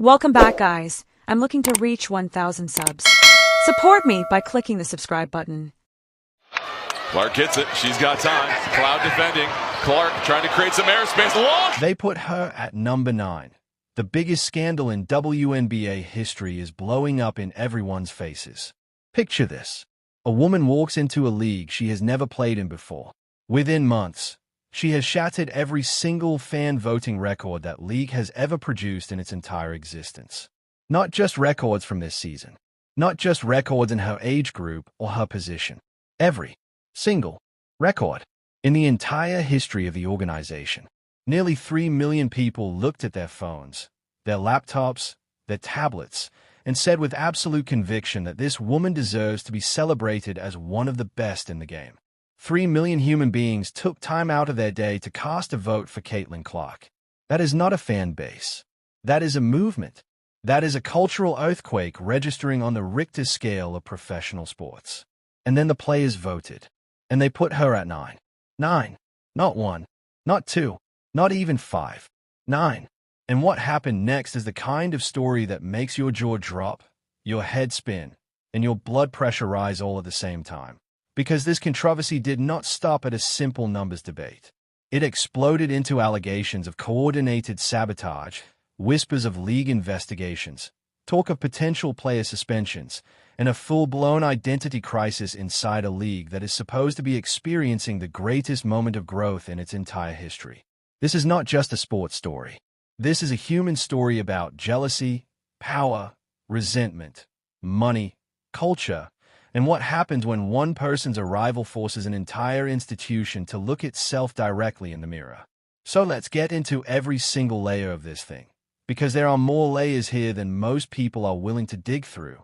Welcome back, guys. I'm looking to reach 1,000 subs. Support me by clicking the subscribe button. Clark gets it. She's got time. Cloud defending. Clark trying to create some airspace. Long. They put her at number 9. The biggest scandal in WNBA history is blowing up in everyone's faces. Picture this. A woman walks into a league she has never played in before. Within months, she has shattered every single fan voting record that league has ever produced in its entire existence. Not just records from this season. Not just records in her age group or her position. Every single record in the entire history of the organization. Nearly 3 million people looked at their phones, their laptops, their tablets, and said with absolute conviction that this woman deserves to be celebrated as one of the best in the game. 3 million human beings took time out of their day to cast a vote for Caitlyn Clark. That is not a fan base. That is a movement. That is a cultural earthquake registering on the Richter scale of professional sports. And then the players voted. And they put her at 9. 9. Not 1. Not 2. Not even 5. 9. And what happened next is the kind of story that makes your jaw drop, your head spin, and your blood pressure rise all at the same time. Because this controversy did not stop at a simple numbers debate. It exploded into allegations of coordinated sabotage, whispers of league investigations, talk of potential player suspensions, and a full-blown identity crisis inside a league that is supposed to be experiencing the greatest moment of growth in its entire history. This is not just a sports story. This is a human story about jealousy, power, resentment, money, culture, and what happens when one person's arrival forces an entire institution to look itself directly in the mirror. So let's get into every single layer of this thing, because there are more layers here than most people are willing to dig through.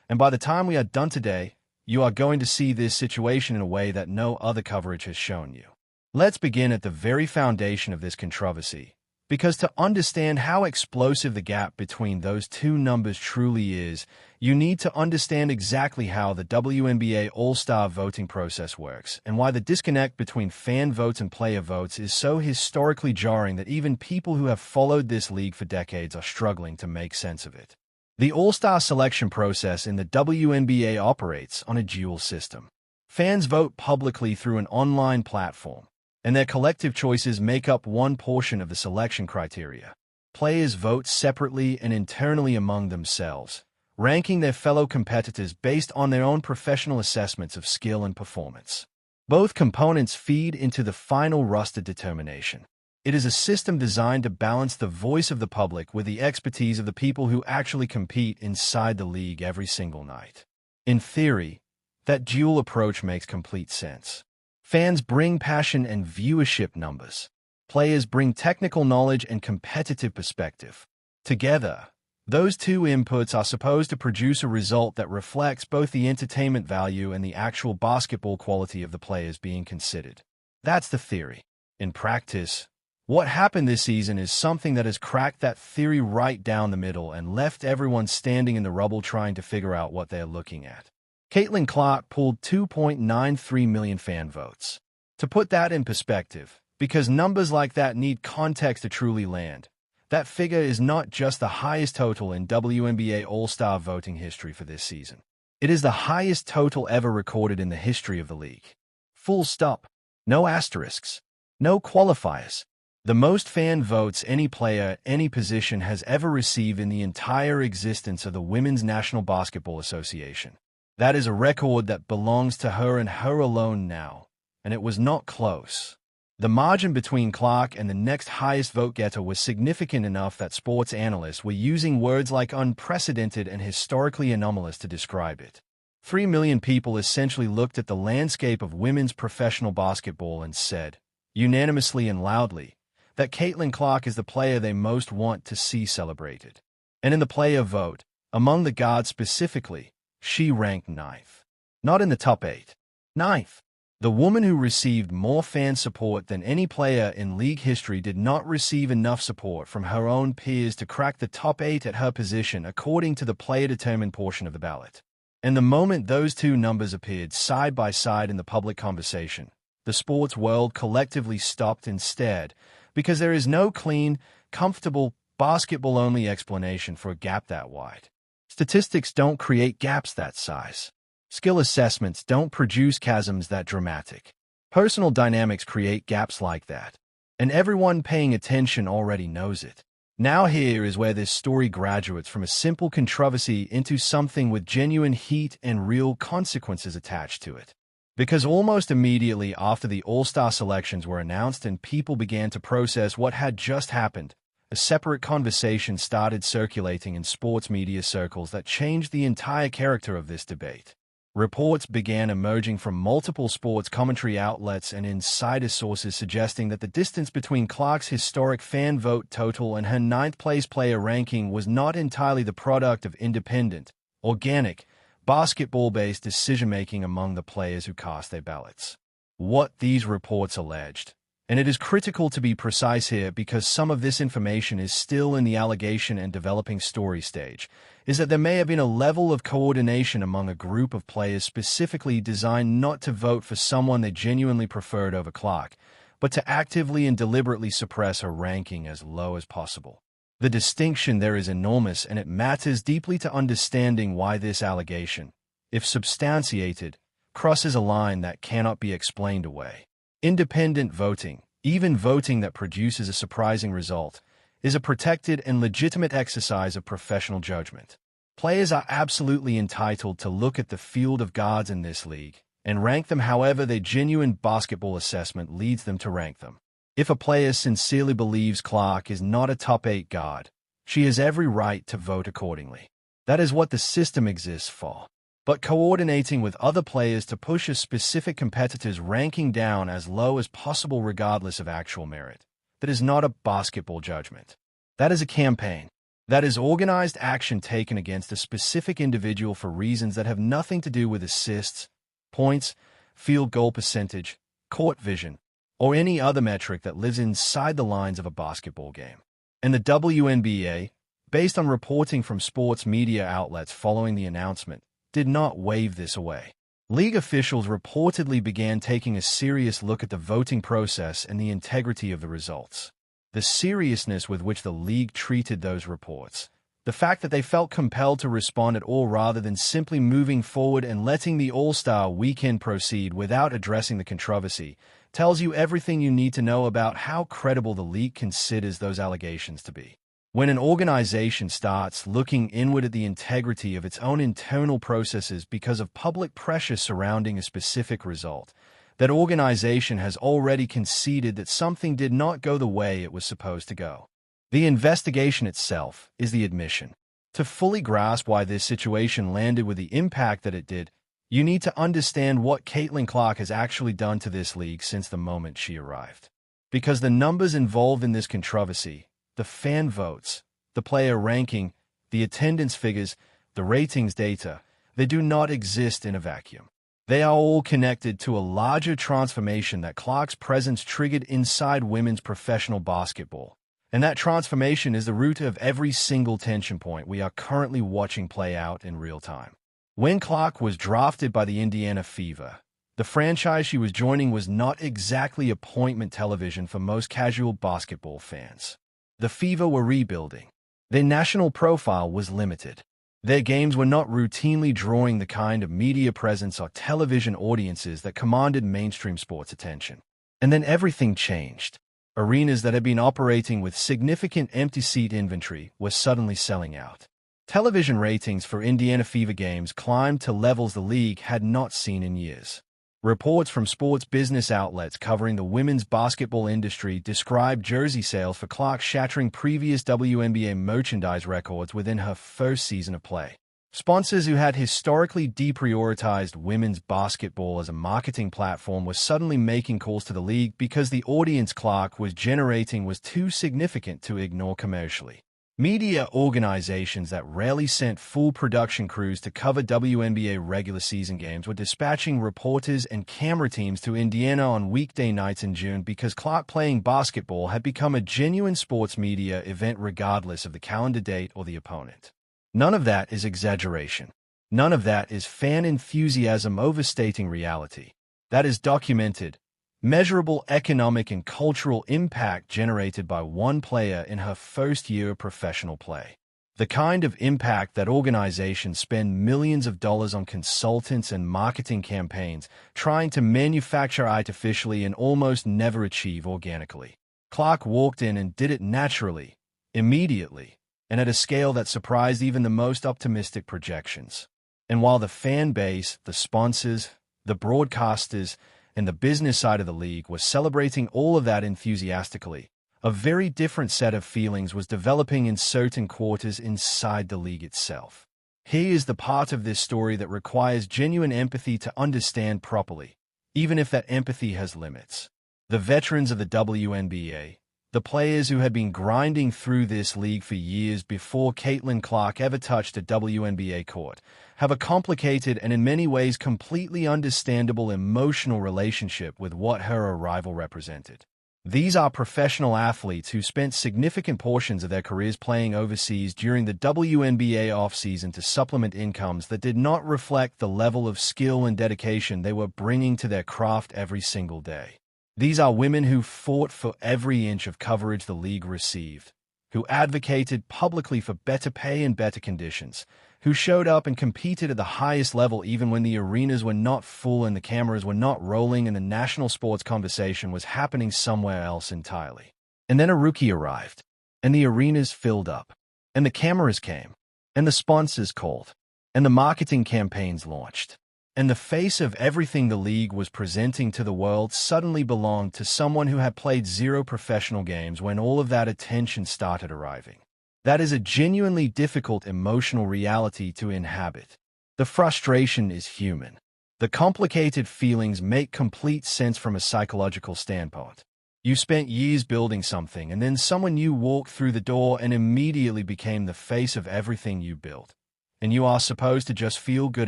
And by the time we are done today, you are going to see this situation in a way that no other coverage has shown you. Let's begin at the very foundation of this controversy, because to understand how explosive the gap between those two numbers truly is, you need to understand exactly how the WNBA All-Star voting process works, and why the disconnect between fan votes and player votes is so historically jarring that even people who have followed this league for decades are struggling to make sense of it. The All-Star selection process in the WNBA operates on a dual system. Fans vote publicly through an online platform, and their collective choices make up one portion of the selection criteria. Players vote separately and internally among themselves, ranking their fellow competitors based on their own professional assessments of skill and performance. Both components feed into the final roster determination. It is a system designed to balance the voice of the public with the expertise of the people who actually compete inside the league every single night. In theory, that dual approach makes complete sense. Fans bring passion and viewership numbers. Players bring technical knowledge and competitive perspective. Together, those two inputs are supposed to produce a result that reflects both the entertainment value and the actual basketball quality of the players being considered. That's the theory. In practice, what happened this season is something that has cracked that theory right down the middle and left everyone standing in the rubble trying to figure out what they're looking at. Caitlyn Clark pulled 2.93 million fan votes. To put that in perspective, because numbers like that need context to truly land, that figure is not just the highest total in WNBA All-Star voting history for this season. It is the highest total ever recorded in the history of the league. Full stop. No asterisks. No qualifiers. The most fan votes any player, any position has ever received in the entire existence of the Women's National Basketball Association. That is a record that belongs to her and her alone now, and it was not close. The margin between Clark and the next highest vote-getter was significant enough that sports analysts were using words like unprecedented and historically anomalous to describe it. 3 million people essentially looked at the landscape of women's professional basketball and said, unanimously and loudly, that Caitlyn Clark is the player they most want to see celebrated. And in the player vote, among the guards specifically, she ranked 9th. Not in the top 8. 9th. The woman who received more fan support than any player in league history did not receive enough support from her own peers to crack the top 8 at her position according to the player-determined portion of the ballot. And the moment those two numbers appeared side by side in the public conversation, the sports world collectively stopped and stared, because there is no clean, comfortable, basketball-only explanation for a gap that wide. Statistics don't create gaps that size. Skill assessments don't produce chasms that dramatic. Personal dynamics create gaps like that. And everyone paying attention already knows it. Now here is where this story graduates from a simple controversy into something with genuine heat and real consequences attached to it. Because almost immediately after the All-Star selections were announced and people began to process what had just happened, a separate conversation started circulating in sports media circles that changed the entire character of this debate. Reports began emerging from multiple sports commentary outlets and insider sources suggesting that the distance between Clark's historic fan vote total and her ninth-place player ranking was not entirely the product of independent, organic, basketball-based decision-making among the players who cast their ballots. What these reports alleged, and it is critical to be precise here because some of this information is still in the allegation and developing story stage, is that there may have been a level of coordination among a group of players specifically designed not to vote for someone they genuinely preferred over Clark, but to actively and deliberately suppress her ranking as low as possible. The distinction there is enormous, and it matters deeply to understanding why this allegation, if substantiated, crosses a line that cannot be explained away. Independent voting, even voting that produces a surprising result, is a protected and legitimate exercise of professional judgment. Players are absolutely entitled to look at the field of guards in this league and rank them however their genuine basketball assessment leads them to rank them. If a player sincerely believes Clark is not a top 8 guard, she has every right to vote accordingly. That is what the system exists for. But coordinating with other players to push a specific competitor's ranking down as low as possible regardless of actual merit, that is not a basketball judgment. That is a campaign. That is organized action taken against a specific individual for reasons that have nothing to do with assists, points, field goal percentage, court vision, or any other metric that lives inside the lines of a basketball game. And the WNBA, based on reporting from sports media outlets following the announcement, did not wave this away. League officials reportedly began taking a serious look at the voting process and the integrity of the results. The seriousness with which the league treated those reports, the fact that they felt compelled to respond at all rather than simply moving forward and letting the All-Star weekend proceed without addressing the controversy, tells you everything you need to know about how credible the league considers those allegations to be. When an organization starts looking inward at the integrity of its own internal processes because of public pressure surrounding a specific result, that organization has already conceded that something did not go the way it was supposed to go. The investigation itself is the admission. To fully grasp why this situation landed with the impact that it did, you need to understand what Caitlyn Clark has actually done to this league since the moment she arrived. Because the numbers involved in this controversy, the fan votes, the player ranking, the attendance figures, the ratings data, they do not exist in a vacuum. They are all connected to a larger transformation that Clark's presence triggered inside women's professional basketball. And that transformation is the root of every single tension point we are currently watching play out in real time. When Clark was drafted by the Indiana Fever, the franchise she was joining was not exactly appointment television for most casual basketball fans. The Fever were rebuilding. Their national profile was limited. Their games were not routinely drawing the kind of media presence or television audiences that commanded mainstream sports attention. And then everything changed. Arenas that had been operating with significant empty seat inventory were suddenly selling out. Television ratings for Indiana Fever games climbed to levels the league had not seen in years. Reports from sports business outlets covering the women's basketball industry described jersey sales for Clark shattering previous WNBA merchandise records within her first season of play. Sponsors who had historically deprioritized women's basketball as a marketing platform were suddenly making calls to the league because the audience Clark was generating was too significant to ignore commercially. Media organizations that rarely sent full production crews to cover WNBA regular season games were dispatching reporters and camera teams to Indiana on weekday nights in June because Clark playing basketball had become a genuine sports media event regardless of the calendar date or the opponent. None of that is exaggeration. None of that is fan enthusiasm overstating reality. That is documented, Measurable economic and cultural impact generated by one player in her first year of professional play. The kind of impact that organizations spend millions of dollars on consultants and marketing campaigns trying to manufacture artificially and almost never achieve organically. Clark walked in and did it naturally, immediately, and at a scale that surprised even the most optimistic projections. And while the fan base, the sponsors, the broadcasters, and the business side of the league was celebrating all of that enthusiastically, a very different set of feelings was developing in certain quarters inside the league itself. Here is the part of this story that requires genuine empathy to understand properly, even if that empathy has limits. The veterans of the WNBA, the players who had been grinding through this league for years before Caitlyn Clark ever touched a WNBA court, have a complicated and in many ways completely understandable emotional relationship with what her arrival represented. These are professional athletes who spent significant portions of their careers playing overseas during the WNBA offseason to supplement incomes that did not reflect the level of skill and dedication they were bringing to their craft every single day. These are women who fought for every inch of coverage the league received, who advocated publicly for better pay and better conditions, who showed up and competed at the highest level even when the arenas were not full and the cameras were not rolling and the national sports conversation was happening somewhere else entirely. And then a rookie arrived, and the arenas filled up, and the cameras came, and the sponsors called, and the marketing campaigns launched. And the face of everything the league was presenting to the world suddenly belonged to someone who had played 0 professional games when all of that attention started arriving. That is a genuinely difficult emotional reality to inhabit. The frustration is human. The complicated feelings make complete sense from a psychological standpoint. You spent years building something, and then someone new walked through the door and immediately became the face of everything you built. And you are supposed to just feel good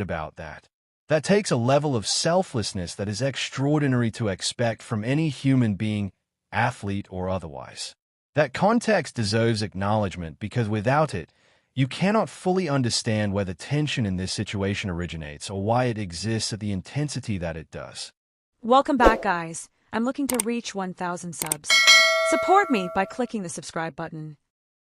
about that. That takes a level of selflessness that is extraordinary to expect from any human being, athlete or otherwise. That context deserves acknowledgement because without it, you cannot fully understand where the tension in this situation originates or why it exists at the intensity that it does. Welcome back, guys. I'm looking to reach 1,000 subs. Support me by clicking the subscribe button.